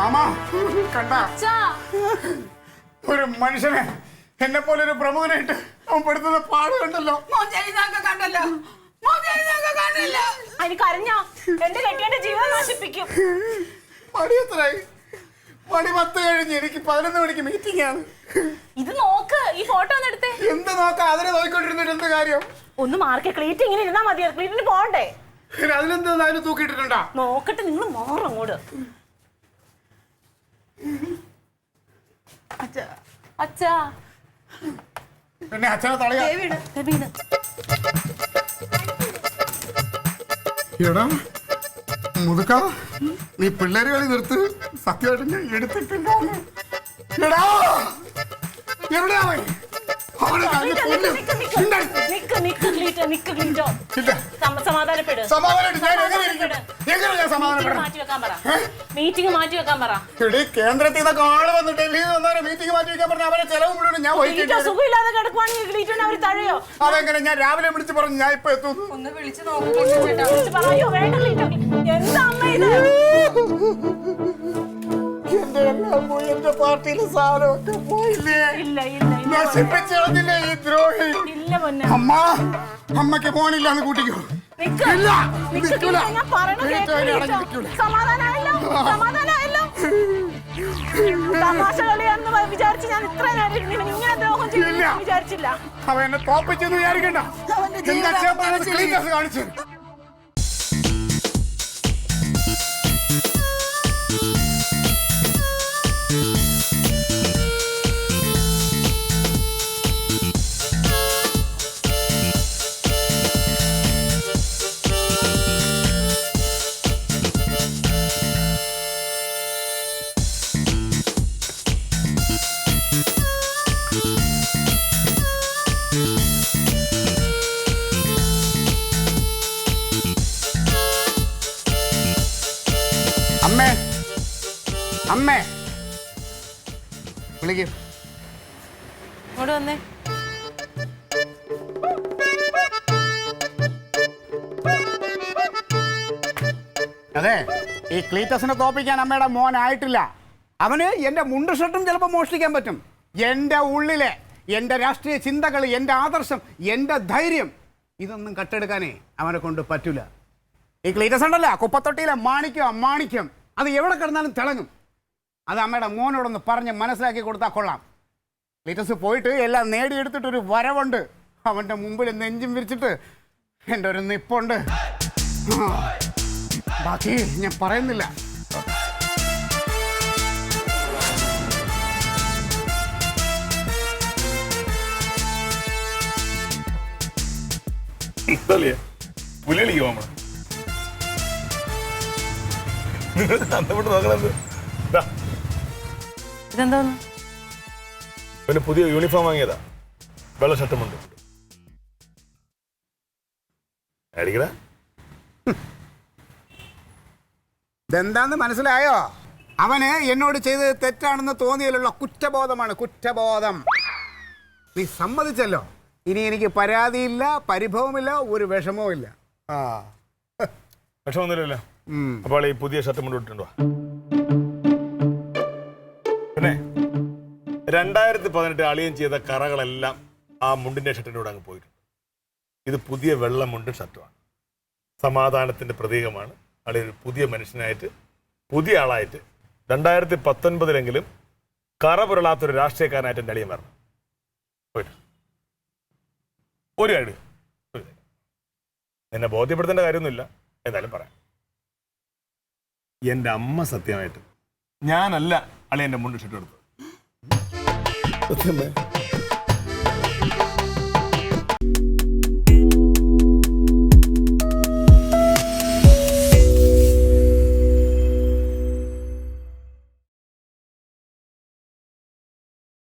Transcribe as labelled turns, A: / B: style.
A: Mama കണ്ട ഒരു മനുഷ്യനെ എന്നെ പോലെ ഒരു പ്രമുഖനായിട്ട് അവൻ പെടുത്തുന്ന പാട് കണ്ടല്ലോ.
B: കരഞ്ഞോ എന്റെ കെട്ടിയുടെ ജീവൻ നശിപ്പിക്കും.
A: മണി എത്രയായി? മണി 10 കഴിഞ്ഞ്. എനിക്ക് 11 മണിക്ക് മീറ്റിംഗ് ആണ്.
B: ഇത് നോക്ക്, ഈ ഫോട്ടോ ഒന്ന് എടുത്തേ.
A: എന്ത് നോക്കാം? അതിനെ നോക്കിക്കൊണ്ടിരുന്നിട്ട് എന്ത് കാര്യം?
B: ഒന്ന് മാർക്ക് ക്ലീറ്റ് ഇങ്ങനെ ഇരുന്നാ മതി. ക്ലീറ്റിന് പോണ്ടേ?
A: അതിലെന്താ അതിന് തൂക്കിയിട്ടിട്ടുണ്ടാ?
B: നോക്കട്ടെ, നിങ്ങൾ മാറും അങ്ങോട്ട്. അച്ഛാ
A: പിന്നെ അച്ഛനെ തളയാ. എടാ മുതുക്ക, നീ പിള്ളേര് കളി നിർത്ത്. സത്യമായിട്ട് ഞാൻ എടുത്തിട്ടുണ്ടാവും. എടാ എവിടെയാ കേന്ദ്രത്തിൽ നിന്നൊക്കെ ആള് വന്ന് ഡൽഹിയിൽ വന്നവരെ മീറ്റിംഗ് മാറ്റി വെക്കാൻ പറഞ്ഞ അവരെ ചെലവ് മുഴുവൻ ഞാൻ അതെങ്ങനെ? ഞാൻ രാവിലെ വിളിച്ച് പറഞ്ഞു ഞാൻ ഇപ്പൊ എത്തുന്നു. എന്റെ എല്ലാം പോയി. എന്റെ പാർട്ടിയിലെ സാധനമൊക്കെ പോയില്ലേ? നശിപ്പിച്ചേ ഈ ദ്രോഹി. അമ്മ അമ്മക്ക് ഫോണില്ലാന്ന് കൂട്ടിക്കോ. അവ എന്നെ തോപ്പിച്ചെന്ന് വിചാരിക്കണ്ട. കാണിച്ചു അമ്മേ വിളിക്കും.
B: ഇങ്ങോട്ട് വന്നേ.
A: അതെ, ഈ ക്ലീറ്റസിനെ തോപ്പിക്കാൻ അമ്മയുടെ മോനായിട്ടില്ല. അവന് എന്റെ മുണ്ട് ഷർട്ടും ചിലപ്പോൾ മോഷ്ടിക്കാൻ പറ്റും. എന്റെ ഉള്ളിലെ എന്റെ രാഷ്ട്രീയ ചിന്തകൾ, എന്റെ ആദർശം, എന്റെ ധൈര്യം, ഇതൊന്നും കട്ടെടുക്കാനേ അവനെ കൊണ്ട് പറ്റൂല. ഈ ക്ലീറ്റസ് ഉണ്ടല്ല, കുപ്പത്തൊട്ടിയിലെ മാണിക്യം, അത് എവിടെ കിടന്നാലും തിളങ്ങും. അത് അമ്മയുടെ മോനോടൊന്ന് പറഞ്ഞ് മനസ്സിലാക്കി കൊടുത്താൽ കൊള്ളാം. ക്ലീറ്റസ് പോയിട്ട് എല്ലാം നേടിയെടുത്തിട്ടൊരു വരവുണ്ട്. അവൻ്റെ മുമ്പിൽ നെഞ്ചും വിരിച്ചിട്ട് എൻ്റെ ഒരു നിപ്പുണ്ട്. ബാക്കി ഞാൻ പറയുന്നില്ല.
B: ഇതെന്തോന്ന്?
C: പിന്നെ പുതിയ യൂണിഫോം വാങ്ങിയതാ, വെള്ള ഷർട്ടുമുണ്ട്.
A: ഇതെന്താന്ന് മനസ്സിലായോ? അവന് എന്നോട് ചെയ്തത് തെറ്റാണെന്ന് തോന്നിയാലുള്ള കുറ്റബോധമാണ്. കുറ്റബോധം. നീ സമ്മതിച്ചല്ലോ. ഇനി എനിക്ക് പരാതിയില്ല, പരിഭവമില്ല, ഒരു വിഷമവും ഇല്ല.
C: വിഷമൊന്നുമില്ലല്ലോ. അപ്പോൾ ഈ പുതിയ ഷർട്ട് മുണ്ട് ഇട്ടുണ്ടോ? പിന്നെ 2018 അളിയൻ ചെയ്ത കറകളെല്ലാം ആ മുണ്ടിന്റെ ഷർട്ടിൻ്റെ കൂടെ അങ്ങ് പോയിട്ടുണ്ട്. ഇത് പുതിയ വെള്ള മുണ്ടും ഷർട്ടുമാണ്. സമാധാനത്തിന്റെ പ്രതീകമാണ്. അളിയൻ ഒരു പുതിയ മനുഷ്യനായിട്ട്, പുതിയ ആളായിട്ട് 2019 കറ പുരളാത്തൊരു രാഷ്ട്രീയക്കാരനായിട്ട് എൻ്റെ അളിയൻ വരണം. പോയിട്ട് ഒരു കാര്യം എന്നെ ബോധ്യപ്പെടുത്തേണ്ട കാര്യമൊന്നുമില്ല, എന്തായാലും പറയാം. എൻ്റെ അമ്മ സത്യമായിട്ട് ഞാനല്ല അളിയൻ്റെ മുണ്ട് ഷർട്ട് എടുത്തത്.